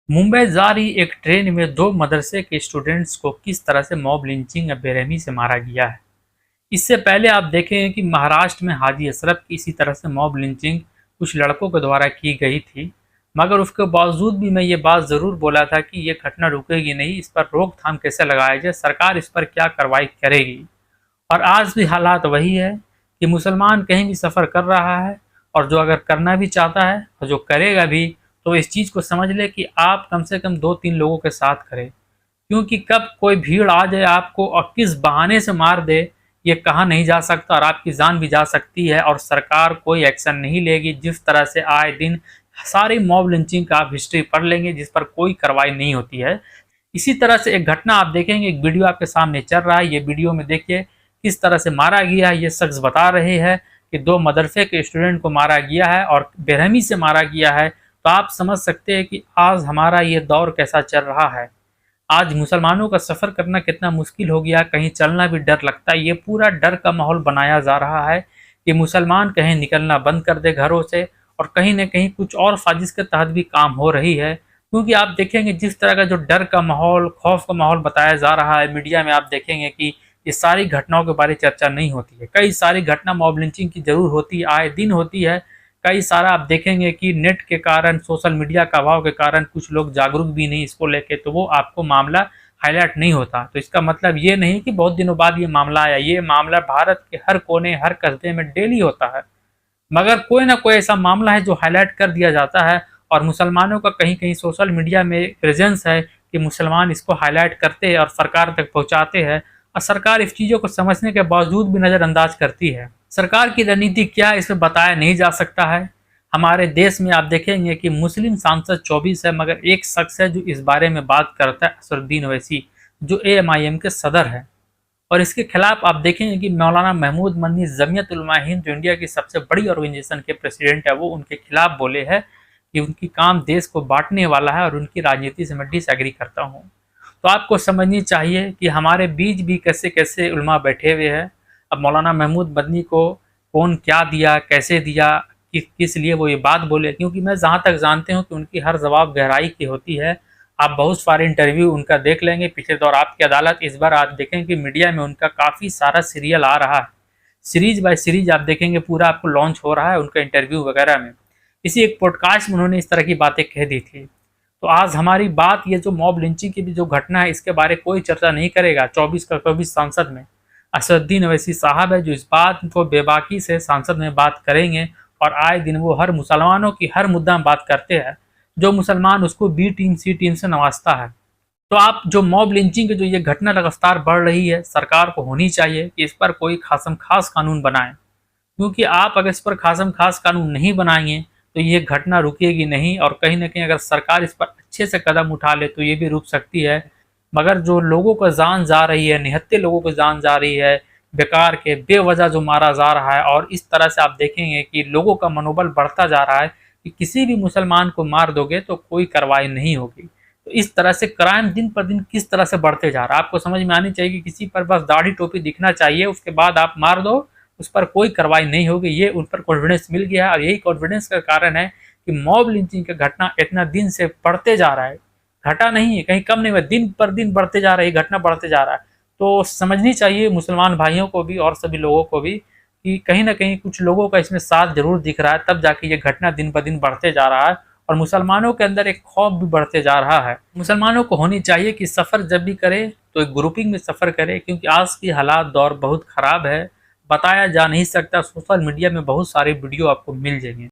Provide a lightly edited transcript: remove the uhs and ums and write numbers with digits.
मुंबई जा रही एक ट्रेन में दो मदरसे के स्टूडेंट्स को किस तरह से मॉब लिंचिंग या बेरहमी से मारा गया है। इससे पहले आप देखें कि महाराष्ट्र में हाजी असरफ की इसी तरह से मॉब लिंचिंग कुछ लड़कों के द्वारा की गई थी। मगर उसके बावजूद भी मैं ये बात ज़रूर बोला था कि ये घटना रुकेगी नहीं, इस पर रोकथाम कैसे लगाया जाए, सरकार इस पर क्या कार्रवाई करेगी। और आज भी हालात वही है कि मुसलमान कहीं भी सफ़र कर रहा है, और जो अगर करना भी चाहता है और जो करेगा भी, तो इस चीज़ को समझ ले कि आप कम से कम 2-3 लोगों के साथ करें। क्योंकि कब कोई भीड़ आ जाए आपको और किस बहाने से मार दे, ये कहा नहीं जा सकता, और आपकी जान भी जा सकती है और सरकार कोई एक्शन नहीं लेगी। जिस तरह से आए दिन सारी मॉब लिंचिंग का आप हिस्ट्री पढ़ लेंगे जिस पर कोई कार्रवाई नहीं होती है। इसी तरह से एक घटना आप देखेंगे, एक वीडियो आपके सामने चल रहा है, ये वीडियो में देखिए किस तरह से मारा गया है। ये शख्स बता रहे हैं कि दो मदरसे के स्टूडेंट को मारा गया है और बेरहमी से मारा गया है। तो आप समझ सकते हैं कि आज हमारा ये दौर कैसा चल रहा है। आज मुसलमानों का सफ़र करना कितना मुश्किल हो गया, कहीं चलना भी डर लगता है। ये पूरा डर का माहौल बनाया जा रहा है कि मुसलमान कहीं निकलना बंद कर दे घरों से, और कहीं न कहीं कुछ और साजिश के तहत भी काम हो रही है। क्योंकि आप देखेंगे जिस तरह का जो डर का माहौल, खौफ का माहौल बताया जा रहा है मीडिया में, आप देखेंगे कि ये सारी घटनाओं के बारे में चर्चा नहीं होती है। कई सारी घटना मॉब लिंचिंग की ज़रूर होती है, आए दिन होती है। कई सारा आप देखेंगे कि नेट के कारण, सोशल मीडिया का अभाव के कारण कुछ लोग जागरूक भी नहीं इसको लेके, तो वो आपको मामला हाईलाइट नहीं होता। तो इसका मतलब ये नहीं कि बहुत दिनों बाद ये मामला आया, ये मामला भारत के हर कोने, हर कस्बे में डेली होता है। मगर कोई ना कोई ऐसा मामला है जो हाईलाइट कर दिया जाता है, और मुसलमानों का कहीं कहीं सोशल मीडिया में प्रेजेंस है कि मुसलमान इसको हाईलाइट करते हैं और सरकार तक पहुंचाते हैं, और सरकार इस चीज़ों को समझने के बावजूद भी नज़रअंदाज करती है। सरकार की रणनीति क्या है इसमें बताया नहीं जा सकता है। हमारे देश में आप देखेंगे कि मुस्लिम सांसद 24 है, मगर एक शख्स है जो इस बारे में बात करता है, असरुद्दीन ओवैसी, जो एएमआईएम के सदर है। और इसके खिलाफ आप देखेंगे कि मौलाना महमूद मदनी जमीयत उलमा हिंद, जो इंडिया की सबसे बड़ी ऑर्गेनाइजेशन के प्रेसिडेंट है, वो उनके खिलाफ बोले हैं कि उनकी काम देश को बांटने वाला है और उनकी राजनीति से मैं डिसएग्री करता हूँ। तो आपको समझनी चाहिए कि हमारे बीच भी कैसे कैसे उलमा बैठे हुए हैं। अब मौलाना महमूद मदनी को कौन क्या दिया, कैसे दिया, किस लिए वो ये बात बोले, क्योंकि मैं जहाँ तक जानते हूँ कि उनकी हर जवाब गहराई की होती है। आप बहुत सारे इंटरव्यू उनका देख लेंगे पिछले दौर आपकी अदालत, इस बार आप देखेंगे कि मीडिया में उनका काफ़ी सारा सीरियल आ रहा है। सीरीज बाय सीरीज आप देखेंगे पूरा आपको लॉन्च हो रहा है उनका इंटरव्यू वगैरह में। इसी एक पॉडकास्ट में उन्होंने इस तरह की बातें कह दी थी। तो आज हमारी बात, ये जो मॉब लिंचिंग की भी जो घटना है, इसके बारे कोई चर्चा नहीं करेगा 24 का 24 सांसद में। असदुद्दीन अवैसी साहब है जो इस बात को बेबाकी से संसद में बात करेंगे, और आए दिन वो हर मुसलमानों की हर मुद्दा में बात करते हैं। जो मुसलमान उसको बी टीम सी टीम से नवाजता है। तो आप जो मॉब लिंचिंग की जो ये घटना लगातार बढ़ रही है, सरकार को होनी चाहिए कि इस पर कोई खासम खास कानून बनाए। क्योंकि आप अगर इस पर खासम खास कानून नहीं बनाएंगे तो ये घटना रुकेगी नहीं, और कहीं ना कहीं अगर सरकार इस पर अच्छे से कदम उठा ले तो ये भी रुक सकती है। मगर जो लोगों का जान जा रही है, निहत्थे लोगों को जान जा रही है, बेकार के बेवजह जो मारा जा रहा है, और इस तरह से आप देखेंगे कि लोगों का मनोबल बढ़ता जा रहा है कि किसी भी मुसलमान को मार दोगे तो कोई कार्रवाई नहीं होगी। तो इस तरह से क्राइम दिन पर दिन किस तरह से बढ़ते जा रहा है, आपको समझ में आनी चाहिए कि किसी पर बस दाढ़ी टोपी दिखना चाहिए, उसके बाद आप मार दो, उस पर कोई कार्रवाई नहीं होगी। ये उन पर कॉन्फिडेंस मिल गया है, और यही कॉन्फिडेंस का कारण है कि मॉब लिंचिंग का घटना इतना दिन से बढ़ते जा रहा है। घटा नहीं है, कहीं कम नहीं हुआ, दिन पर दिन बढ़ते जा रहा है, घटना बढ़ते जा रहा है। तो समझनी चाहिए मुसलमान भाइयों को भी और सभी लोगों को भी कि कहीं ना कहीं कुछ लोगों का इसमें साथ जरूर दिख रहा है, तब जाके ये घटना दिन ब दिन बढ़ते जा रहा है, और मुसलमानों के अंदर एक खौफ भी बढ़ते जा रहा है। मुसलमानों को होनी चाहिए कि सफ़र जब भी करे तो एक ग्रुपिंग में सफ़र करे, क्योंकि आज की हालात दौर बहुत ख़राब है, बताया जा नहीं सकता। सोशल मीडिया में बहुत सारे वीडियो आपको मिल जाएंगे।